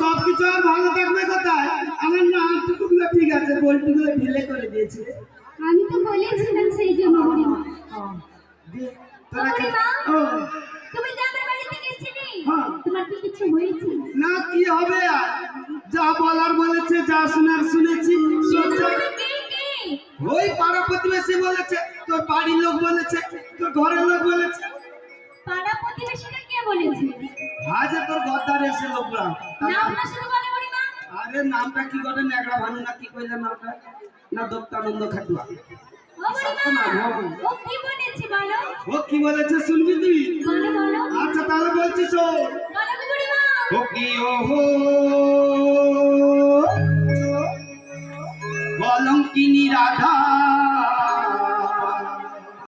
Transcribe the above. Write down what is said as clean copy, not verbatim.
সবকিছু আর ভালো থাকবে কোথায়? আমার নামটুকুগুলো ঠিক আছে, বলটুকুলো ঢিলে করে দিয়েছে। আমি তো বলেছিলাম সেই জন্য বুড়িমা। তুমি জামাই বাড়িতে গেছিলে? তোমার কি কিছু হয়েছে? না, কি হবে আর? যা বলার বলেছে, যা শোনার শুনেছি। ওই পাড়া প্রতিবেশী বলেছে, তোর বাড়ির লোক বলেছে, তোর ঘরের লোক বলেছে। পাড়া প্রতিবেশীরা কে বলেছে? আজ তোর গদ্দার এসে লোকরা। নামটা শুধু বলে বুড়িমা। আরে নামটা কি করে? নেগড়া ভানু না কি কইলে নামটা? না দত্তানন্দ খাটুয়া। ও বুড়িমা, ও কি বলেছে বলো? ও কি বলেছে শুনবি তুই? বলো বলো। আচ্ছা তাহলে বলছি শোন। বলো গো বুড়িমা। ও কি ওহো কলঙ্কিনী রাধা